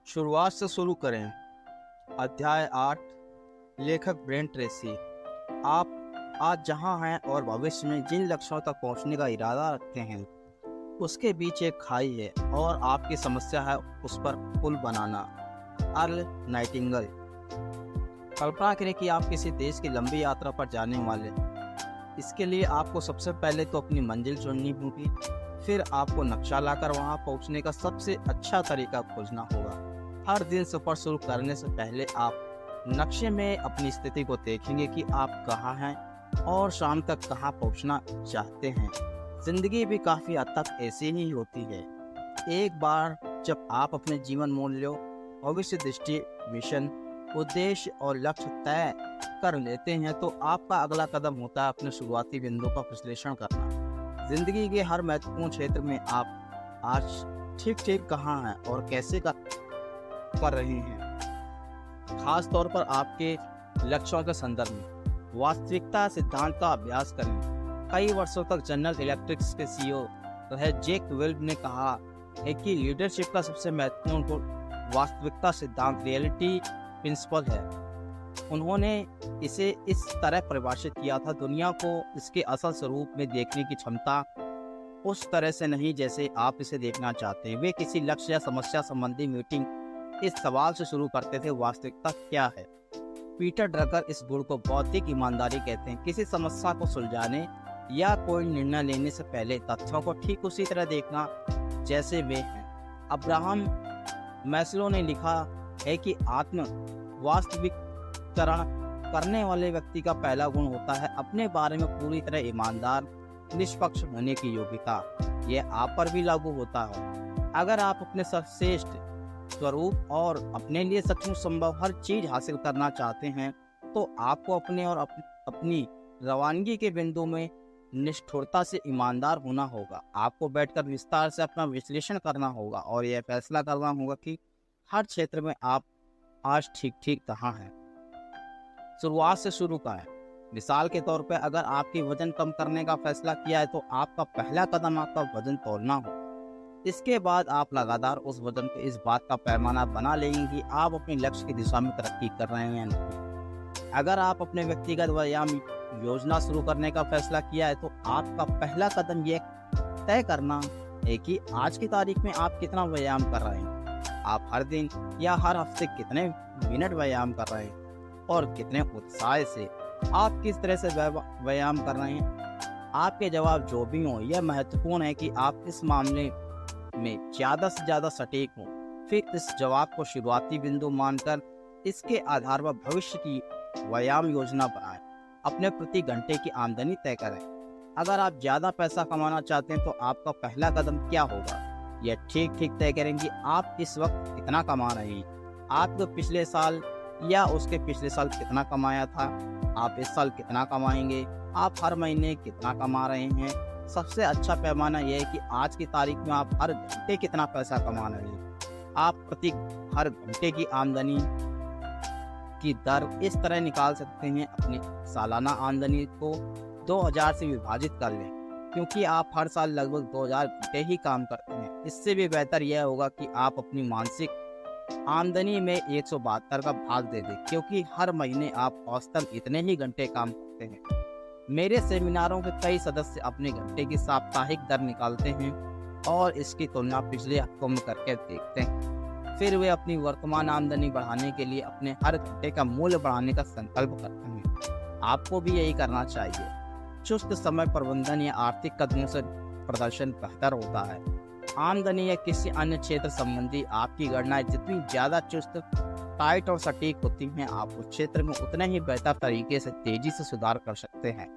शुरुआत से शुरू करें। अध्याय 8। लेखक ब्रेन ट्रेसी। आप आज जहां हैं और भविष्य में जिन लक्ष्यों तक पहुंचने का इरादा रखते हैं उसके बीच एक खाई है और आपकी समस्या है उस पर पुल बनाना। Earl Nightingale. कल्पना करें कि आप किसी देश की लंबी यात्रा पर जाने वाले। इसके लिए आपको सबसे पहले तो अपनी मंजिल चुननी होगी, फिर आपको नक्शा लाकर वहां पहुंचने का सबसे अच्छा तरीका खोजना होगा। हर दिन सफर शुरू करने से पहले आप नक्शे में अपनी स्थिति को देखेंगे कि आप कहाँ हैं और शाम तक कहाँ पहुंचना चाहते हैं। जिंदगी भी काफ़ी हद तक ऐसी ही होती है। एक बार जब आप अपने जीवन मूल्यों, भविष्य दृष्टि, मिशन, उद्देश्य और लक्ष्य तय कर लेते हैं तो आपका अगला कदम होता है अपने शुरुआती बिंदु का विश्लेषण करना। जिंदगी के हर महत्वपूर्ण क्षेत्र में आप आज ठीक कहाँ हैं और कैसे कर रहे हैं। खास तौर पर आपके लक्ष्यों के संदर्भ में वास्तविकता सिद्धांत का अभ्यास करें। कई वर्षों तक जनरल इलेक्ट्रिक के सीईओ रहे जैक वेल्ब ने कहा है कि लीडरशिप का सबसे महत्वपूर्ण गुण वास्तविकता सिद्धांत, रियलिटी प्रिंसिपल है। उन्होंने इसे इस तरह परिभाषित किया था: दुनिया को इसके असल स्वरूप में देखने की क्षमता, उस तरह से नहीं जैसे आप इसे देखना चाहते हैं। वे किसी लक्ष्य या समस्या संबंधी मीटिंग इस सवाल से शुरू करते थे: वास्तविकता क्या है? पीटर ड्रकर इस गुण को बौद्धिक ईमानदारी कहते हैं। किसी समस्या को सुलझाने या कोई निर्णय लेने से पहले तथ्यों को ठीक उसी तरह देखना जैसे वे हैं। अब्राहम मैस्लो ने लिखा है कि आत्म वास्तविकरण करने वाले व्यक्ति का पहला गुण होता है अपने बारे में पूरी तरह ईमानदार, निष्पक्ष होने की योग्यता। यह आप पर भी लागू होता है। अगर आप अपने सर्वश्रेष्ठ स्वरूप और अपने लिए सचमुच संभव हर चीज हासिल करना चाहते हैं तो आपको अपने और अपनी रवानगी के बिंदु में निष्ठुरता से ईमानदार होना होगा। आपको बैठकर विस्तार से अपना विश्लेषण करना होगा और यह फैसला करना होगा कि हर क्षेत्र में आप आज ठीक कहाँ हैं। शुरुआत से शुरू करें। मिसाल के तौर पर अगर आपकी वजन कम करने का फैसला किया है तो आपका पहला कदम आपका वजन तोलना होगा। इसके बाद आप लगातार उस वजन के इस बात का पैमाना बना लेंगे कि आप अपने लक्ष्य की दिशा में तरक्की कर रहे हैं या नहीं। अगर आप अपने व्यक्तिगत व्यायाम योजना शुरू करने का फैसला किया है तो आपका पहला कदम यह तय करना है कि आज की तारीख में आप कितना व्यायाम कर रहे हैं। आप हर दिन या हर हफ्ते कितने मिनट व्यायाम कर रहे हैं और कितने उत्साह से आप किस तरह से व्यायाम कर रहे हैं। आपके जवाब जो भी हों, यह महत्वपूर्ण है कि आप इस मामले में ज़्यादा से ज़्यादा सटीक हों। फिर इस जवाब को शुरुआती बिंदु मानकर इसके आधार पर भविष्य की व्यायाम योजना बनाएं। अपने प्रति घंटे की आमदनी तय करें। अगर आप ज़्यादा पैसा कमाना चाहते हैं तो आपका पहला कदम क्या होगा? यह ठीक तय करें कि आप इस वक्त कितना कमा रहे हैं। आपको पिछले साल या उसके पिछले साल कितना कमाया था, आप इस साल कितना कमाएंगे, आप हर महीने कितना कमा रहे हैं। सबसे अच्छा पैमाना यह है कि आज की तारीख में आप हर घंटे कितना पैसा कमा रहे हैं। आप प्रति हर घंटे की आमदनी की दर इस तरह निकाल सकते हैं: अपनी सालाना आमदनी को 2000 से विभाजित कर लें, क्योंकि आप हर साल लगभग 2000 घंटे ही काम करते हैं। इससे भी बेहतर यह होगा कि आप अपनी मासिक आमदनी में 172 का भाग दे दें, क्योंकि हर महीने आप औसतन इतने ही घंटे काम करते हैं। मेरे सेमिनारों के कई सदस्य अपने घंटे की साप्ताहिक दर निकालते हैं और इसकी तुलना पिछले हफ्तों में करके देखते हैं। फिर वे अपनी वर्तमान आमदनी बढ़ाने के लिए अपने हर घंटे का मूल्य बढ़ाने का संकल्प करते हैं। आपको भी यही करना चाहिए। चुस्त समय प्रबंधन या आर्थिक कदमों से प्रदर्शन बेहतर होता है। आमदनी या किसी अन्य क्षेत्र संबंधी आपकी गणनाएं जितनी ज़्यादा चुस्त, टाइट और सटीक होती हैं, आप उस क्षेत्र में उतने ही बेहतर तरीके से तेजी से सुधार कर सकते हैं।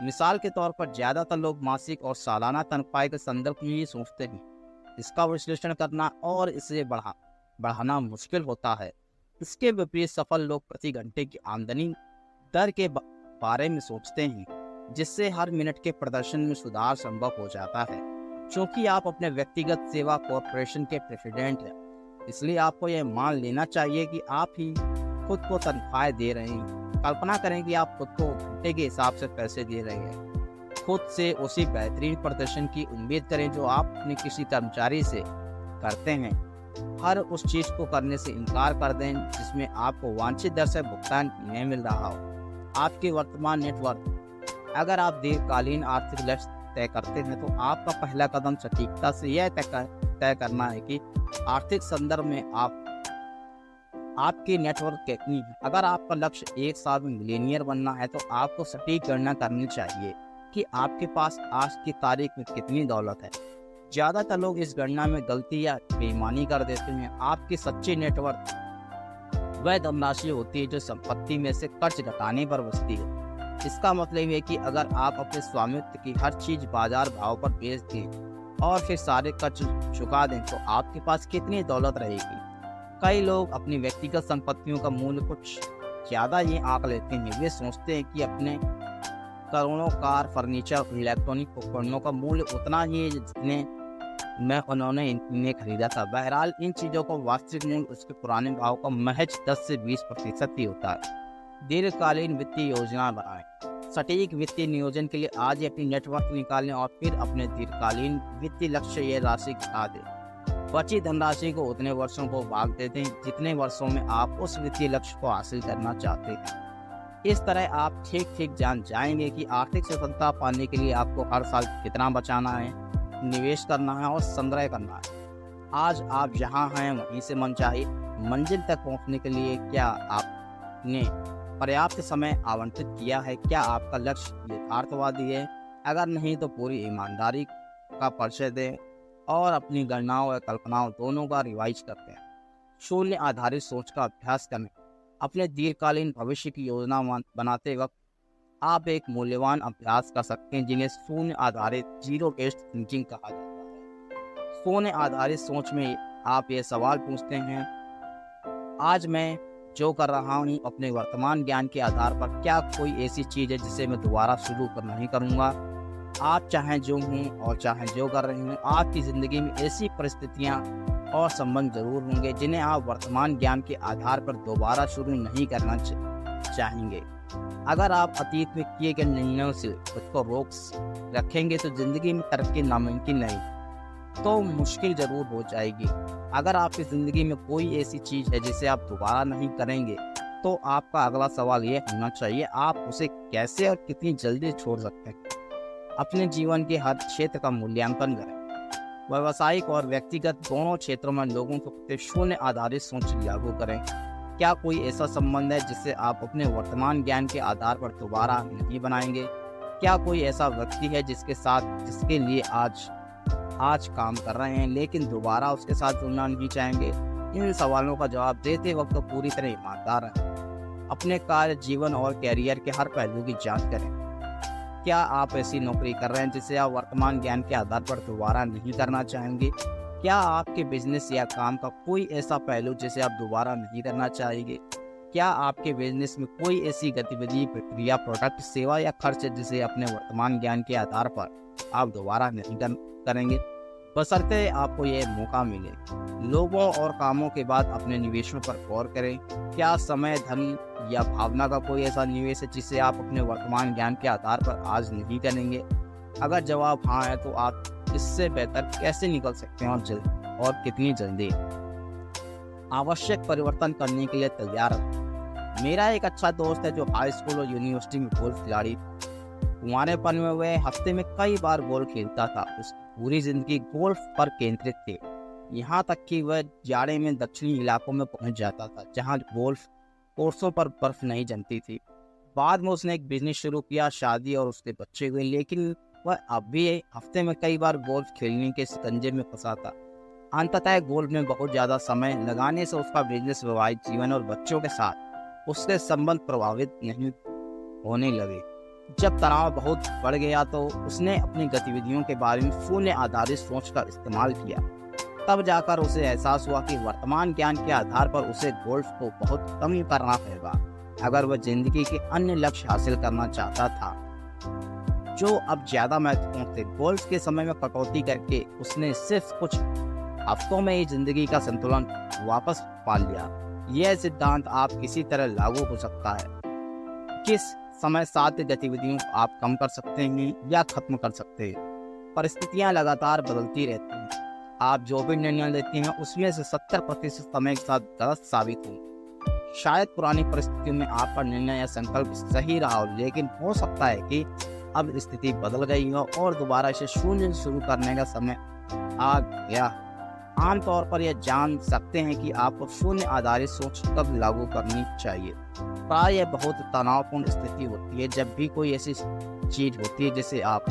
मिसाल के तौर पर ज़्यादातर लोग मासिक और सालाना तनख्वाह के संदर्भ में ही सोचते हैं। इसका विश्लेषण करना और इसे बढ़ाना मुश्किल होता है। इसके विपरीत सफल लोग प्रति घंटे की आमदनी दर के बारे में सोचते हैं, जिससे हर मिनट के प्रदर्शन में सुधार संभव हो जाता है। क्योंकि आप अपने व्यक्तिगत सेवा कॉर्पोरेशन के प्रेसिडेंट हैं, इसलिए आपको यह मान लेना चाहिए कि आप ही खुद को तनख्वाहें दे रहे हैं। कल्पना करें कि आप खुद को घंटे के हिसाब से पैसे दे रहे हैं। खुद से उसी बेहतरीन प्रदर्शन की उम्मीद करें जो आप अपने किसी कर्मचारी से करते हैं। हर उस चीज़ को करने से इनकार कर दें जिसमें आपको वांछित दर से भुगतान नहीं मिल रहा हो। आपके वर्तमान नेटवर्क। अगर आप दीर्घकालीन आर्थिक लक्ष्य तय करते हैं तो आपका पहला कदम सटीकता से यह तय करना है कि आर्थिक संदर्भ में आपकी नेटवर्क कितनी है। अगर आपका लक्ष्य 1 साल में मिलियनियर बनना है तो आपको सटीक गणना करनी चाहिए कि आपके पास आज की तारीख में कितनी दौलत है। ज़्यादातर लोग इस गणना में गलती या बेईमानी कर देते हैं। आपकी सच्ची नेटवर्क वह धनराशि होती है जो संपत्ति में से कर्ज घटाने पर बचती है। इसका मतलब है कि अगर आप अपने स्वामित्व की हर चीज़ बाजार भाव पर बेच दें और फिर सारे कर्ज चुका दें तो आपके पास कितनी दौलत रहेगी। कई लोग अपनी व्यक्तिगत संपत्तियों का मूल्य कुछ ज़्यादा ही आंक लेते हैं। वे सोचते हैं कि अपने करोड़ों कार, फर्नीचर, इलेक्ट्रॉनिक उपकरणों का मूल्य उतना ही है जितने में उन्होंने इन्हें खरीदा था। बहरहाल इन चीज़ों का वास्तविक मूल्य उसके पुराने भाव का महज 10 से 20% ही होता है। दीर्घकालीन वित्तीय योजना बनाएं। सटीक वित्तीय नियोजन के लिए आज ही अपनी नेटवर्क निकालें और फिर अपने दीर्घकालीन वित्तीय लक्ष्य ये राशि घटा दें। बची धनराशि को उतने वर्षों को भाग दे दें जितने वर्षों में आप उस वित्तीय लक्ष्य को हासिल करना चाहते हैं। इस तरह आप ठीक जान जाएंगे कि आर्थिक स्वतंत्रता पाने के लिए आपको हर साल कितना बचाना है, निवेश करना है और संग्रह करना है। आज आप जहां हैं वहीं से मनचाही मंजिल तक पहुंचने के लिए क्या आपने पर्याप्त समय आवंटित किया है? क्या आपका लक्ष्य यथार्थवादी है? अगर नहीं तो पूरी ईमानदारी का परिचय दें और अपनी गणनाओं और कल्पनाओं दोनों का रिवाइज करते हैं। शून्य आधारित सोच का अभ्यास करें। अपने दीर्घकालीन भविष्य की योजना बनाते वक्त आप एक मूल्यवान अभ्यास कर सकते हैं जिन्हें शून्य आधारित जीरो बेस्ड थिंकिंग कहा जाता है। शून्य आधारित सोच में आप ये सवाल पूछते हैं, आज मैं जो कर रहा हूँ अपने वर्तमान ज्ञान के आधार पर क्या कोई ऐसी चीज़ है जिसे मैं दोबारा शुरू नहीं करूँगा? आप चाहें जो हूँ और चाहें जो कर रहे हैं, आपकी ज़िंदगी में ऐसी परिस्थितियाँ और संबंध जरूर होंगे जिन्हें आप वर्तमान ज्ञान के आधार पर दोबारा शुरू नहीं करना चाहेंगे। अगर आप अतीत में किए गए निर्णयों से खुद को रोक रखेंगे तो जिंदगी में तरक्की नामुमकिन नहीं तो मुश्किल जरूर हो जाएगी। अगर आपकी ज़िंदगी में कोई ऐसी चीज़ है जिसे आप दोबारा नहीं करेंगे तो आपका अगला सवाल ये होना चाहिए, आप उसे कैसे और कितनी जल्दी छोड़ सकते हैं। अपने जीवन के हर क्षेत्र का मूल्यांकन करें। व्यावसायिक और व्यक्तिगत दोनों क्षेत्रों में लोगों को शून्य आधारित सोच लागू करें। क्या कोई ऐसा संबंध है जिसे आप अपने वर्तमान ज्ञान के आधार पर दोबारा नहीं बनाएंगे? क्या कोई ऐसा व्यक्ति है जिसके लिए आज काम कर रहे हैं लेकिन दोबारा उसके साथ जुड़ना नहीं चाहेंगे? इन सवालों का जवाब देते वक्त पूरी तरह ईमानदार रहें। अपने कार्य, जीवन और कैरियर के हर पहलू की जांच करें। क्या आप ऐसी नौकरी कर रहे हैं जिसे आप वर्तमान ज्ञान के आधार पर दोबारा नहीं करना चाहेंगे? क्या आपके बिजनेस या काम का कोई ऐसा पहलू जिसे आप दोबारा नहीं करना चाहेंगे? क्या आपके बिजनेस में कोई ऐसी गतिविधि, प्रक्रिया, प्रोडक्ट, सेवा या खर्च है जिसे अपने वर्तमान ज्ञान के आधार पर आप दोबारा नहीं करेंगे? बशर्ते आपको यह मौका मिले। लोगों और कामों के बाद अपने निवेशों पर गौर करें। क्या समय, धन या भावना का कोई ऐसा निवेश है जिसे आप अपने वर्तमान ज्ञान के आधार पर आज नहीं करेंगे? अगर जवाब हाँ है तो आप इससे बेहतर कैसे निकल सकते हैं और कितनी जल्दी? आवश्यक परिवर्तन करने के लिए तैयार रहें। मेरा एक अच्छा दोस्त है जो हाई स्कूल और यूनिवर्सिटी में गोल्फ खिलाड़ी। कुंवारेपन में वह हफ्ते में कई बार गोल्फ खेलता था। उसकी पूरी जिंदगी गोल्फ पर केंद्रित थी, यहाँ तक कि वह जाड़े में दक्षिणी इलाकों में पहुंच जाता था जहां गोल्फ कोर्सों पर बर्फ नहीं जमती थी। बाद में उसने एक बिजनेस शुरू किया, शादी और उसके बच्चे हुए, लेकिन वह अब भी हफ्ते में कई बार गोल्फ खेलने के शिकंजे में फंसा था। अंततः गोल्फ में बहुत ज़्यादा समय लगाने से उसका बिजनेस, वैवाहिक जीवन और बच्चों के साथ उसके संबंध प्रभावित नहीं होने लगे। जब तनाव बहुत बढ़ गया तो उसने अपनी गतिविधियों के बारे में शून्य आधारित सोच का इस्तेमाल किया। तब जाकर उसे एहसास हुआ कि वर्तमान ज्ञान के आधार पर उसे गोल्फ को बहुत कम ही करना पड़ेगा अगर वह जिंदगी के अन्य लक्ष्य हासिल करना चाहता था जो अब ज्यादा महत्वपूर्ण थे। गोल्फ के समय में कटौती करके उसने सिर्फ कुछ हफ्तों में ही जिंदगी का संतुलन वापस पा लिया। यह सिद्धांत आप किसी तरह लागू हो सकता है। किस समय साध्य गतिविधियों को आप कम कर सकते हैं या खत्म कर सकते हैं। परिस्थितियां लगातार बदलती रहती हैं। आप जो भी निर्णय लेते हैं उसमें से 70% समय के साथ गलत साबित होंगे। शायद पुरानी परिस्थितियों में आपका निर्णय या संकल्प सही रहा हो, लेकिन हो सकता है कि अब स्थिति बदल गई हो और दोबारा इसे शून्य से शुरू करने का समय आ गया। आमतौर पर यह जान सकते हैं कि आपको शून्य आधारित सोच कब लागू करनी चाहिए। प्राय यह बहुत तनावपूर्ण स्थिति होती है जब भी कोई ऐसी चीज होती है जिसे आप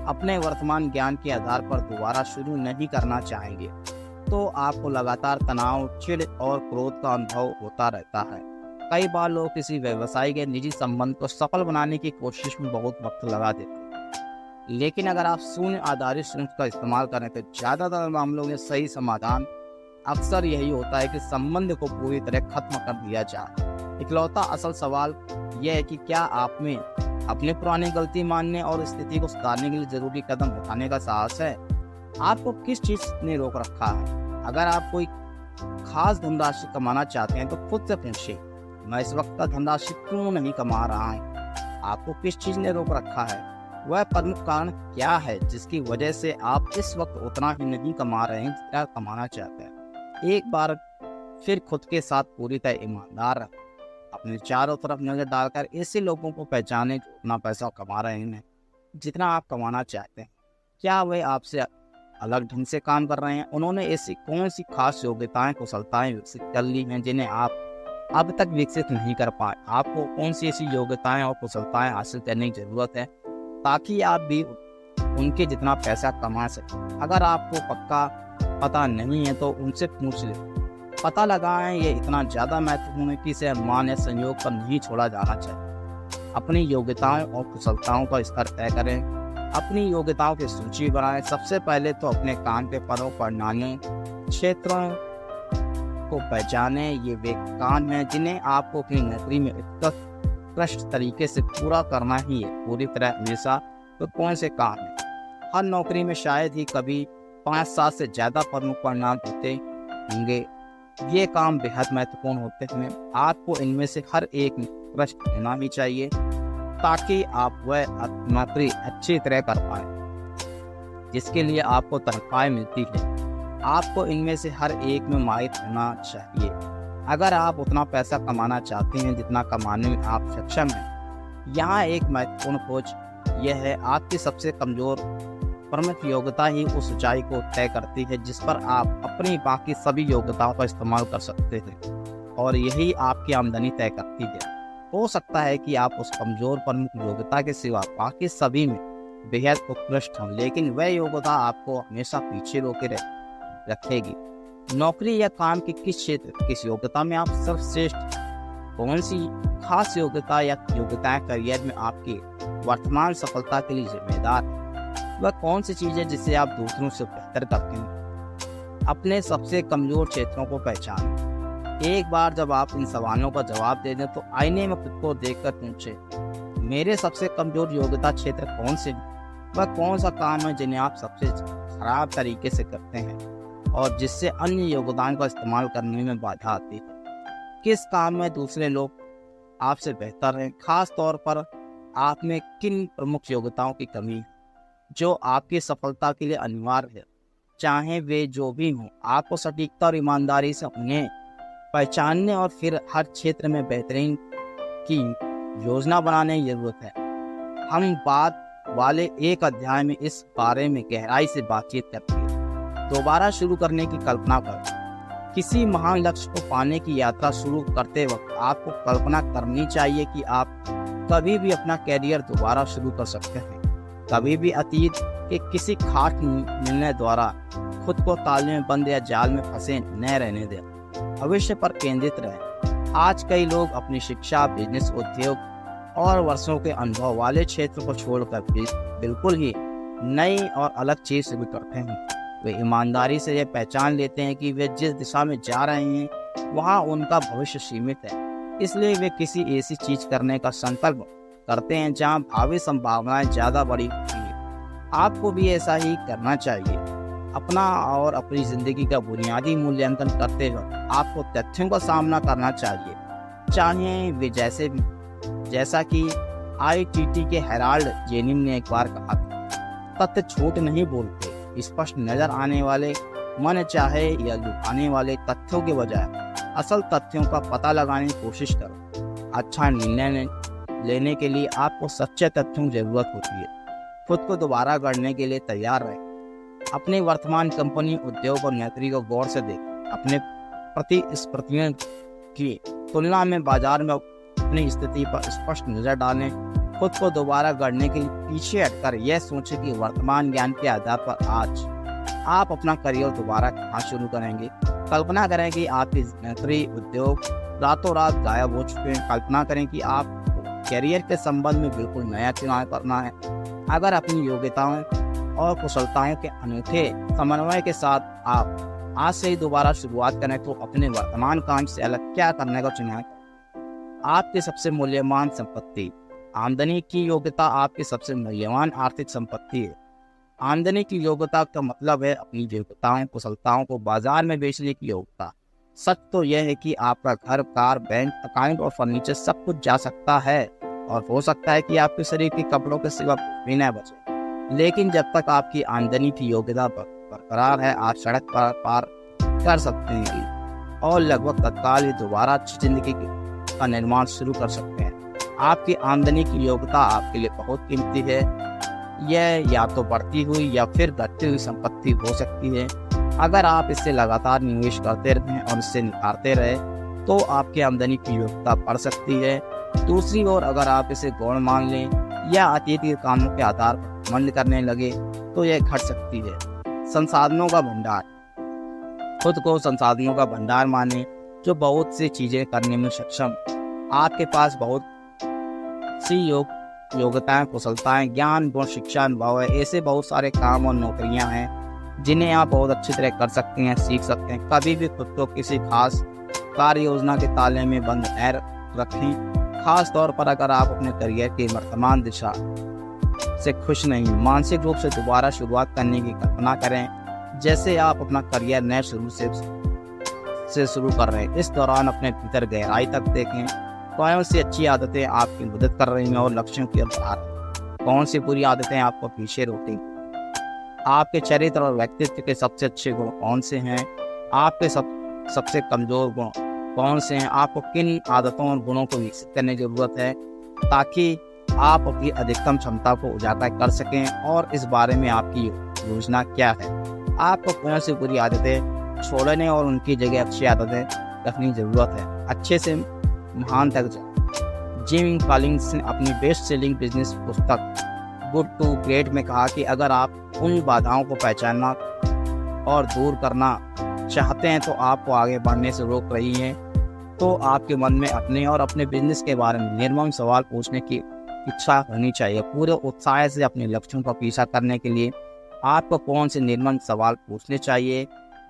अपने वर्तमान ज्ञान के आधार पर दोबारा शुरू नहीं करना चाहेंगे, तो आपको लगातार तनाव, चिढ़ और क्रोध का अनुभव होता रहता है। कई बार लोग किसी व्यवसाय के निजी संबंध को सफल बनाने की कोशिश में बहुत वक्त लगा देते हैं, लेकिन अगर आप शून्य आधारित सोच का इस्तेमाल करें तो ज्यादातर मामलों में सही समाधान अक्सर यही होता है कि संबंध को पूरी तरह खत्म कर दिया जाए। इकलौता असल सवाल यह है कि क्या आप में अपनी पुरानी गलती मानने और स्थिति को सुधारने के लिए जरूरी कदम उठाने का साहस है। आपको किस चीज ने रोक रखा है? अगर आप कोई खास धनराशि कमाना चाहते हैं तो खुद से पूछिए, मैं इस वक्त का धनराशि क्यों नहीं कमा रहा हूँ? आपको किस चीज ने रोक रखा है? वह प्रमुख कारण क्या है जिसकी वजह से आप इस वक्त उतना ही नहीं कमा रहे हैं जितना कमाना चाहते हैं? एक बार फिर खुद के साथ पूरी तरह ईमानदार रहें। अपने चारों तरफ नजर डालकर ऐसे लोगों को पहचानें जो उतना पैसा कमा रहे हैं जितना आप कमाना चाहते हैं। क्या वे आपसे अलग ढंग से काम कर रहे हैं? उन्होंने ऐसी कौन सी खास योग्यताएं, कुशलताएं विकसित कर ली हैं जिन्हें आप अब तक विकसित नहीं कर पाए? आपको कौन सी ऐसी योग्यताएं और कुशलताएं हासिल करने की जरूरत है ताकि आप भी उनके जितना पैसा कमा सकें? अगर आपको पक्का पता नहीं है तो उनसे पूछ लें। पता लगाएं, ये इतना ज़्यादा महत्वपूर्ण है कि इसे मान या संयोग पर नहीं छोड़ा जाना चाहिए। अपनी योग्यताओं और कुशलताओं का स्तर तय करें। अपनी योग्यताओं की सूची बनाएं। सबसे पहले तो अपने काम के पदों, प्रणालियों, क्षेत्रों को पहचानें। ये वे काम हैं जिन्हें आपको अपनी नौकरी में उत्कृष्ट तरीके से पूरा करना ही है। पूरी तरह हमेशा तो कौन से काम हैं? हर नौकरी में शायद ही कभी 5-7 से ज़्यादा प्रमुख परिणाम होते होंगे। ये काम बेहद महत्वपूर्ण होते हैं। आपको इनमें से हर एक में उत्कृष्ट होना भी चाहिए ताकि आप वह नौकरी अच्छी तरह कर पाए जिसके लिए आपको तनख्वाह मिलती है। आपको इनमें से हर एक में माहिर होना चाहिए। अगर आप उतना पैसा कमाना चाहते हैं जितना कमाने में आप सक्षम हैं, यहाँ एक महत्वपूर्ण खोज यह है, आपकी सबसे कमजोर प्रमुख योग्यता ही उस ऊंचाई को तय करती है जिस पर आप अपनी बाकी सभी योग्यताओं का इस्तेमाल कर सकते हैं, और यही आपकी आमदनी तय करती है। हो सकता है कि आप उस कमजोर प्रमुख योग्यता के सिवा बाकी सभी में बेहद उत्कृष्ट हों, लेकिन वह योग्यता आपको हमेशा पीछे रोके रखेगी। नौकरी या काम के किस क्षेत्र, किस योग्यता में आप सर्वश्रेष्ठ? कौन सी खास योग्यता या योग्यताएं करियर में आपकी वर्तमान सफलता के लिए जिम्मेदार है? वह कौन सी चीज है जिसे आप दूसरों से बेहतर करते हैं? अपने सबसे कमजोर क्षेत्रों को पहचानें। एक बार जब आप इन सवालों का जवाब दे दें तो आईने में खुद को देखकर पूछें, मेरे सबसे कमजोर योग्यता क्षेत्र कौन से हैं? वह कौन सा काम है जिन्हें आप सबसे खराब तरीके से करते हैं और जिससे अन्य योगदान का इस्तेमाल करने में बाधा आती है? किस काम में दूसरे लोग आपसे बेहतर हैं? खास तौर पर आप में किन प्रमुख योग्यताओं की कमी है जो आपकी सफलता के लिए अनिवार्य है? चाहे वे जो भी हों, आपको सटीकता और ईमानदारी से उन्हें पहचानने और फिर हर क्षेत्र में बेहतरीन की योजना बनाने की जरूरत है। हम बाद वाले एक अध्याय में इस बारे में गहराई से बातचीत करते हैं। दोबारा शुरू करने की कल्पना करें। किसी महान लक्ष्य को पाने की यात्रा शुरू करते वक्त आपको कल्पना करनी चाहिए कि आप कभी भी अपना कैरियर दोबारा शुरू कर सकते हैं। कभी भी अतीत के किसी खास निर्णय द्वारा खुद को ताले में बंद या जाल में फंसे न रहने दें। भविष्य पर केंद्रित रहें। आज कई लोग अपनी शिक्षा, बिजनेस, उद्योग और वर्षों के अनुभव वाले क्षेत्र को छोड़कर बिल्कुल ही नई और अलग चीज शुरू करते हैं। वे ईमानदारी से यह पहचान लेते हैं कि वे जिस दिशा में जा रहे हैं वहाँ उनका भविष्य सीमित है, इसलिए वे किसी ऐसी चीज करने का संकल्प करते हैं जहाँ भावी संभावनाएं ज्यादा बड़ी होती है। आपको भी ऐसा ही करना चाहिए। अपना और अपनी जिंदगी का बुनियादी मूल्यांकन करते वक्त आपको तथ्यों का सामना करना चाहिए, चाहे वे जैसा कि IIT के हेराल्ड जेनिंग ने एक बार कहा था, तथ्य झूठ नहीं बोलते, स्पष्ट नजर आने वाले मन चाहे या लुभाने वाले तथ्यों के बजाय असल तथ्यों का पता लगाने की कोशिश करो। अच्छा निर्णय लेने के लिए आपको सच्चे तथ्यों की जरूरत होती है। खुद को दोबारा गढ़ने के लिए तैयार रहें। अपनी वर्तमान कंपनी, उद्योग और नौकरी को गौर से देखें। अपने प्रतिस्पर्धियों की तुलना में बाजार में अपनी स्थिति पर स्पष्ट नजर डालें। खुद को दोबारा गढ़ने के पीछे हटकर यह सोचें कि वर्तमान ज्ञान के आधार पर आज आप अपना करियर दोबारा कहाँ शुरू करेंगे। कल्पना करें कि आपकी नौकरी, उद्योग रातों रात गायब हो चुके हैं। कल्पना करें कि आप करियर के संबंध में बिल्कुल नया चुनाव करना है। अगर अपनी योग्यताओं और कुशलताओं के अनूठे समन्वय के साथ आप आज से ही दोबारा शुरुआत करें तो अपने वर्तमान काम से अलग क्या करने का चुनाव करें। आपकी सबसे मूल्यवान संपत्ति आमदनी की योग्यता आपकी सबसे मूल्यवान आर्थिक संपत्ति है। आमदनी की योग्यता का मतलब है अपनी योग्यताओं, कुशलताओं को बाजार में बेचने की योग्यता। सच तो यह है कि आपका घर, कार, बैंक अकाउंट और फर्नीचर सब कुछ जा सकता है और हो सकता है कि आपके शरीर के कपड़ों के सिवा भी न बचे, लेकिन जब तक आपकी आमदनी की योग्यता बरकरार है आप सड़क पर पार कर सकते हैं और लगभग तत्काल ही दोबारा अच्छी जिंदगी का निर्माण शुरू कर सकते हैं। आपकी आमदनी की योग्यता आपके लिए बहुत कीमती है। यह या तो बढ़ती हुई या फिर घटती हुई संपत्ति हो सकती है। अगर आप इससे लगातार निवेश करते रहें और इससे निखारते रहे तो आपकी आमदनी की योग्यता बढ़ सकती है। दूसरी ओर अगर आप इसे गौण मान लें या अतीत के कामों के आधार पर मंद करने लगे तो यह घट सकती है। संसाधनों का भंडार। खुद को संसाधनों का भंडार माने जो बहुत सी चीजें करने में सक्षम। आपके पास बहुत सी योग्यताएं, कुशलताएं, ज्ञान, गुण, शिक्षा, अनुभव है। ऐसे बहुत सारे काम और नौकरियां हैं जिन्हें आप बहुत अच्छी तरह कर सकते हैं, सीख सकते हैं। कभी भी खुद को किसी खास कार्य योजना के ताले में बंद न रखें। खास तौर पर अगर आप अपने करियर की वर्तमान दिशा से खुश नहीं। मानसिक रूप से दोबारा शुरुआत करने की कल्पना करें जैसे आप अपना करियर नए शुरू से शुरू कर रहे हैं। इस दौरान अपने भीतर गहराई तक देखें। कौन सी अच्छी आदतें आपकी मदद कर रही हैं और लक्ष्यों की ओर बढ़ा रही हैं। कौन सी बुरी आदतें आपको पीछे रोकेंगी। आपके चरित्र और व्यक्तित्व के सबसे अच्छे गुण कौन से हैं। आपके सबसे कमजोर गुण कौन से हैं। आपको किन आदतों और गुणों को विकसित करने की जरूरत है ताकि आप अपनी अधिकतम क्षमता को उजागर कर सकें और इस बारे में आपकी योजना क्या है। आपको कौन सी बुरी आदतें छोड़ने और उनकी जगह अच्छी आदतें रखने की जरूरत है। अच्छे से महान तक जाए। जिम कॉलिंग्स ने अपनी बेस्ट सेलिंग बिजनेस पुस्तक गुड टू ग्रेट में कहा कि अगर आप उन बाधाओं को पहचानना और दूर करना चाहते हैं तो आपको आगे बढ़ने से रोक रही हैं, तो आपके मन में अपने और अपने बिजनेस के बारे में निर्मम सवाल पूछने की इच्छा होनी चाहिए। पूरे उत्साह से अपने लक्ष्यों का पीछा करने के लिए आपको कौन से निर्मम सवाल पूछने चाहिए।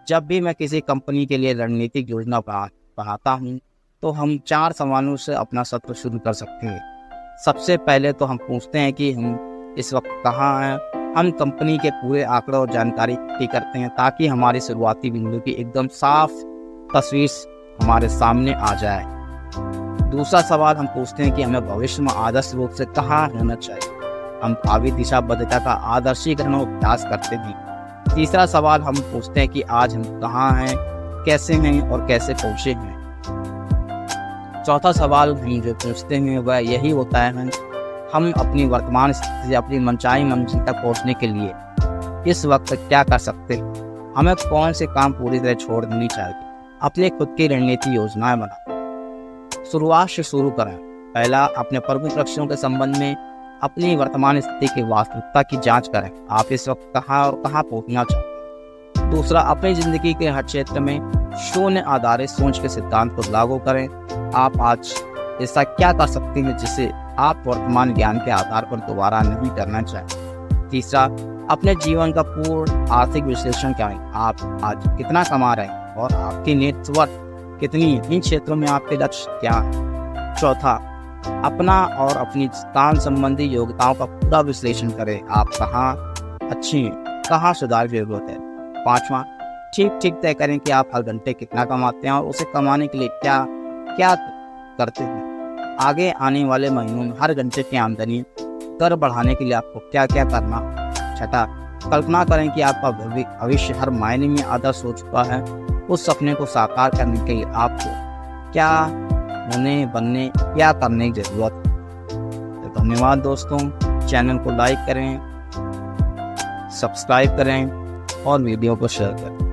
जब भी मैं किसी कंपनी के लिए रणनीतिक योजना बनाता हूँ तो हम 4 सवालों से अपना सत्र शुरू कर सकते हैं। सबसे पहले तो हम पूछते हैं कि हम इस वक्त कहाँ हैं। हम कंपनी के पूरे आंकड़े और जानकारी इकट्ठी करते हैं ताकि हमारी शुरुआती बिंदु की एकदम साफ तस्वीर हमारे सामने आ जाए। दूसरा सवाल हम पूछते हैं कि हमें भविष्य में आदर्श रूप से कहाँ होना चाहिए। हम भावी दिशाबद्धता का आदर्शीकरण और अभ्यास करते हैं। तीसरा सवाल हम पूछते हैं कि आज हम कहाँ हैं, कैसे हैं और कैसे पहुँचे हैं। चौथा सवाल हम जो पूछते हैं वह यही होता है हम अपनी वर्तमान स्थिति से अपनी मनचाही मंजिल तक पहुंचने के लिए इस वक्त क्या कर सकते हैं। हमें कौन से काम पूरी तरह छोड़ देनी चाहिए। अपने खुद की रणनीति योजनाएं बनाएं। शुरुआत से शुरू करें। पहला, अपने प्रमुख लक्ष्यों के संबंध में अपनी वर्तमान स्थिति की वास्तविकता की जांच करें। आप इस वक्त कहाँ और कहाँ पहुँचना चाहते हैं। दूसरा, अपनी जिंदगी के हर क्षेत्र में शून्य आधारित सोच के सिद्धांत को लागू करें। आप आज ऐसा क्या कर सकते हैं जिसे आप वर्तमान ज्ञान के आधार पर दोबारा नहीं करना चाहें। तीसरा, अपने जीवन का पूर्ण आर्थिक विश्लेषण करें। आप आज कितना कमा रहे हैं और आपकी नेटवर्क कितनी है। इन क्षेत्रों में आपके लक्ष्य क्या है। चौथा, अपना और अपनी काम संबंधी योग्यताओं का पूरा विश्लेषण करें। आप कहाँ अच्छी हैं, कहाँ सुधार की जरूरत है। पांचवा, ठीक तय करें कि आप हर घंटे कितना कमाते हैं और उसे कमाने के लिए क्या क्या करते हैं। आगे आने वाले महीनों में हर घंटे की आमदनी दर बढ़ाने के लिए आपको क्या क्या करना। छठा, कल्पना करें कि आपका भविष्य हर मायने में आदर्श हो चुका है। उस सपने को साकार करने के लिए आपको क्या होने, बनने, क्या करने की ज़रूरत है। तो धन्यवाद दोस्तों। चैनल को लाइक करें, सब्सक्राइब करें और वीडियो को शेयर करें।